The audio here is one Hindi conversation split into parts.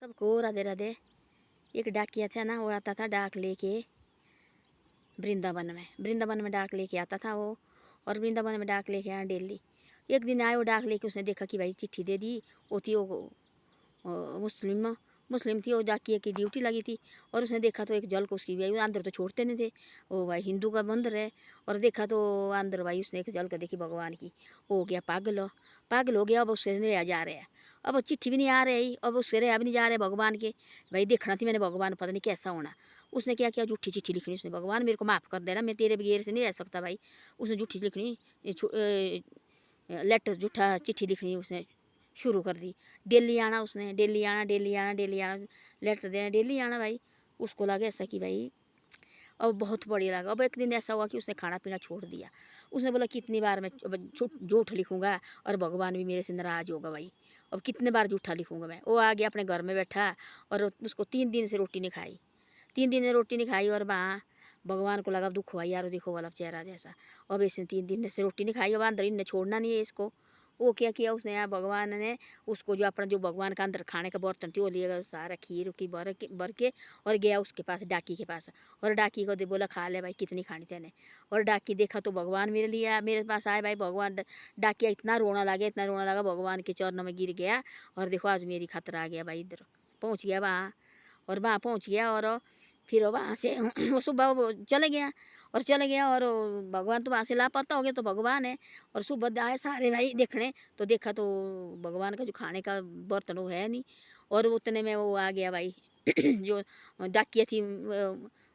सबको राधे राधे। एक डाकिया था ना, वो आता था डाक लेके वृंदावन में डाक लेके आता था वो। और वृंदावन में डाक लेके आया डेली। एक दिन आया वो डाक लेके, उसने देखा कि भाई चिट्ठी दे दी। वो थी वो मुस्लिम थी, वो डाकिया की ड्यूटी लगी थी। और उसने देखा तो एक जल को उसकी भाई अंदर तो छोड़ते नहीं थे, वो भाई हिंदू का मंदिर है। और देखा तो अंदर भाई उसने एक जल को देखी भगवान की। वो हो गया पागल हो गया। अब उससे नहीं रहा जा रहा है, अब वो चिट्ठी भी नहीं आ रही, अब उससे रहा भी नहीं जा रहे भगवान के। भाई देखना थी मैंने भगवान, पता नहीं कैसा होना। उसने क्या किया, झूठी चिट्ठी लिखनी उसने, भगवान मेरे को माफ़ कर देना, मैं तेरे बगैर से नहीं रह सकता भाई। उसने झूठी लिखनी, लेटर झूठा चिट्ठी लिखनी उसने शुरू कर दी। डेली आना उसने, डेली आना डेली आना डेली आना, लेटर देना डेली आना भाई। उसको लगा ऐसा कि भाई अब बहुत बढ़िया लगा। अब एक दिन ऐसा हुआ कि उसने खाना पीना छोड़ दिया। उसने बोला कितनी बार मैं झूठ लिखूंगा और भगवान भी मेरे से नाराज़ होगा भाई, अब कितने बार झूठा लिखूंगा मैं। वो आ गया अपने घर में बैठा, और उसको 3 दिन से रोटी नहीं खाई। 3 दिन से रोटी नहीं खाई, और वहाँ भगवान को लगा दुख हुआ यार, देखो वाला चेहरा जैसा। अब इसने 3 दिन से रोटी नहीं खाई, अब अंदर इनने छोड़ना नहीं है इसको। वो क्या किया उसने, यहाँ भगवान ने उसको जो अपना जो भगवान का अंदर खाने का बर्तन थी वो लिएगा सारा खीर की भर के और गया उसके पास, डाकी के पास। और डाकी को बोला खा ले भाई, कितनी खानी तेने। और डाकी देखा तो भगवान मेरे लिए मेरे पास आए भाई। भगवान डाकिया इतना रोना लगा, इतना रोना लगा, भगवान के चरणों में गिर गया। और देखो आज मेरी खतरा आ गया भाई, इधर पहुँच गया वहाँ। और वहाँ पहुँच गया, और फिर वहाँ से वो सुबह वो चले गया। और भगवान तो वहाँ से लापता हो गया, तो भगवान है। और सुबह आए सारे भाई देखने, तो देखा तो भगवान का जो खाने का बर्तन वो है नहीं। और उतने में वो आ गया भाई जो डाकिया थी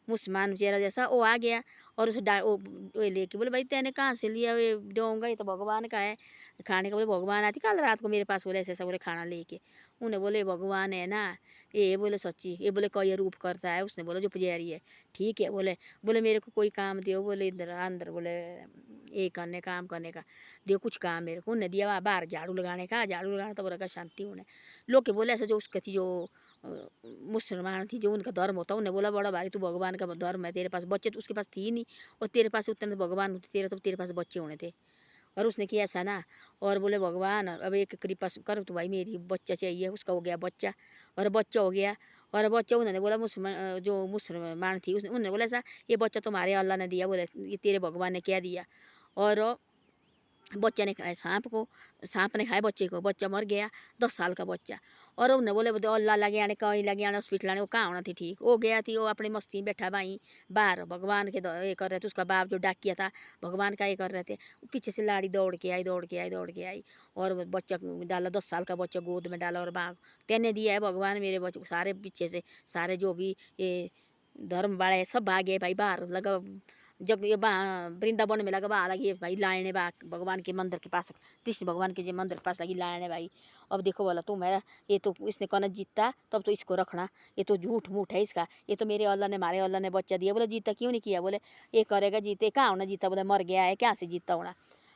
मुसलमान चेहरा जैसा, वो आ गया। और उस वो लेके बोले भाई तेने कहाँ से लिया, वे डोंगा ये तो भगवान का है खाने का। बोले भगवान आती कल रात को मेरे पास, बोले ऐसा बोले खाना लेके। उन्हें बोले भगवान है ना ये, बोले सच्ची, ये बोले कई रूप करता है। उसने बोला जो पुजारी है ठीक है। बोले बोले मेरे को कोई काम दियो, बोले इधर अंदर बोले ये करने काम करने का दियो कुछ काम मेरे को। उन्हें दिया वहाँ बाहर झाड़ू लगाने का, झाड़ू लगाना तो बोला का शांति उन्हें। लोग के बोले ऐसा जो उसकी थी जो मुसलमान थी जो उनका धर्म होता, उन्हें बोला बड़ा भारी तू भगवान का धर्म है, तेरे पास बच्चे तो उसके पास थी ही नहीं, और तेरे पास उतने भगवान होते तेरे, तो तेरे पास बच्चे होने थे। और उसने किया ऐसा ना, और बोले भगवान अब एक कृपा कर तो भाई, मेरी बच्चा चाहिए। उसका हो गया बच्चा, और बच्चा हो गया। और बच्चा उन्होंने बोला मुसलमान जो मुसलमान थी उसने उन्होंने बोला ऐसा ये बच्चा तुम्हारे अल्लाह ने दिया, बोले ये तेरे भगवान ने क्या दिया। और बच्चे ने खाया सांप ने खाया बच्चे को, बच्चा मर गया 10 साल का बच्चा। और उन्हें बोले अल्लाह लगे आने कहीं लगे आने हॉस्पिटल आने, वो कहाँ होना थी ठीक। हो गया थी वो अपनी मस्ती में बैठा भाई बाहर, भगवान के ये कर रहे थे। उसका बाप जो डाकिया था भगवान का ये कर रहे थे, पीछे से लाड़ी दौड़ के आई दौड़ के आई दौड़ के आई, और बच्चा डाला 10 साल का बच्चा गोद में डाला। और बाप तेने दिया है भगवान मेरे बच्चे को। सारे पीछे से सारे जो भी ये धर्म वाले सब भागे भाई बाहर लगा। जब ये वृंदावन में लगा वहाँ लगी भाई लाइन बा भगवान के मंदिर के पास, कृष्ण भगवान के जो मंदिर के पास लगी लाइन है भाई। अब देखो बोला तुम है ये तो इसने कहना जीतता तब तो इसको रखना, ये तो झूठ मूठ है इसका, ये तो मेरे अल्लाह ने मारे अल्लाह ने बच्चा दिया। बोले जीता क्यों नहीं किया, बोले ये करेगा जीते कहाँ होना जीता, बोले मर गया है क्या से जीता होना।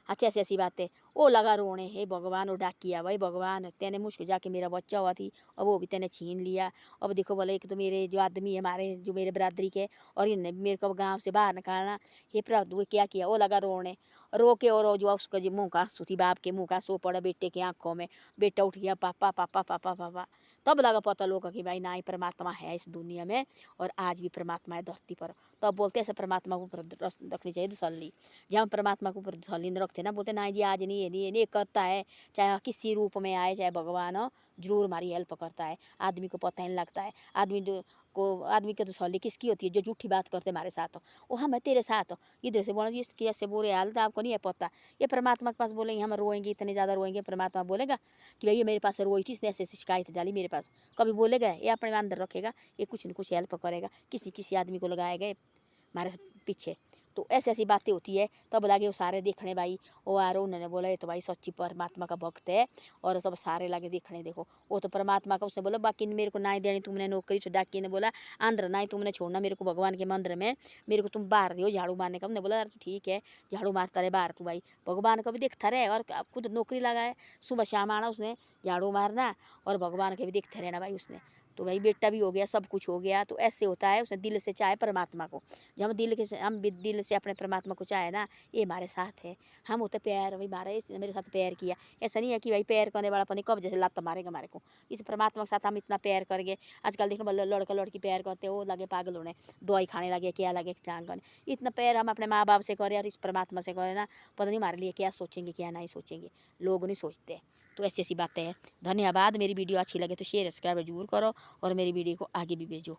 अच्छा ऐसी बातें वो लगा रोने, हे भगवान वो डाकिया भाई भगवान तेने मुझको जाके मेरा बच्चा हुआ थी अब वो भी तेने छीन लिया। अब देखो बोले एक तो मेरे जो आदमी है हमारे जो मेरे बरादरी के, और इनने मेरे को गाँव से बाहर निकालना। हे प्रभु क्या किया, वो लगा रोने रो के। और जो उसका जो मुँह का आंसू थी बाप के मुँह का आंसू पड़ा बेटे की आंखों में। बेटा उठ गया पापा पापा पापा पापा। तब लगा पता लोग कि भाई ना ही परमात्मा है इस दुनिया में, और आज भी परमात्मा है धरती पर। तब बोलते ऐसे परमात्मा को ऊपर रखनी चाहिए तसल्ली। जब हम परमात्मा को ऊपर तसल्ली नहीं रखते ना, बोलते ना जी आज नहीं ये नहीं करता है, चाहे किसी रूप में आए चाहे भगवान हो जरूर हमारी हेल्प करता है। आदमी को पता ही नहीं लगता है, आदमी की तसल्ली किसकी होती है, जो झूठी बात करते हमारे साथ वो हम है तेरे साथ इधर से बोला इसकी ऐसे बुरे हालत आपको नहीं है पता। ये परमात्मा के पास बोलेंगे हम रोएंगे इतने ज़्यादा रोएंगे, परमात्मा बोलेगा कि भाई ये मेरे पास रोई थी इसने ऐसे ऐसी शिकायत डाली मेरे पास, कभी बोलेगा? ये अपने अंदर रखेगा, ये कुछ न कुछ हेल्प करेगा, किसी आदमी को लगाएगा हमारे पीछे। तो ऐसी ऐसी बातें होती है। तब लगे वो सारे देखने भाई, वो आ रहे उन्होंने बोला ये तो भाई सच्ची परमात्मा का भक्त है। और सब सारे लगे देखने, देखो वो तो परमात्मा का। उसने बोला बाकी मेरे को ना ही देनी तुमने नौकरी, तो डाकिए ने बोला आंध्र ना ही तुमने छोड़ना मेरे को भगवान के मंदिर में, मेरे को तुम बाहर दियो झाड़ू मारने का। हमने बोला यार ठीक है झाड़ू मारता रहे बाहर तू भाई, भगवान का भी देखता रहे और खुद नौकरी लगाए, सुबह शाम आना उसने झाड़ू मारना और भगवान के भी देखते रहना भाई उसने। तो भाई बेटा भी हो गया सब कुछ हो गया। तो ऐसे होता है, उसने दिल से चाहे परमात्मा को, जब हम दिल से अपने परमात्मा को चाहे ना, ये हमारे साथ है। हम होते प्यार भाई मारे, इसने मेरे साथ प्यार किया। ऐसा नहीं है कि भाई प्यार करने वाला पनी कब जैसे लात मारेगा हमारे को। इस परमात्मा के साथ हम इतना प्यार करेंगे। आजकल देखो लड़का लड़की प्यार करते वो लगे पागल होने, दवाई खाने लगे, क्या लगे क्या करने। इतना प्यार हम अपने माँ बाप से करें और इस परमात्मा से करें ना, पता नहीं हमारे लिए क्या सोचेंगे क्या नहीं सोचेंगे। लोग नहीं सोचते। तो ऐसी ऐसी बातें हैं। धन्यवाद। मेरी वीडियो अच्छी लगे तो शेयर सब्सक्राइब जरूर करो और मेरी वीडियो को आगे भी भेजो।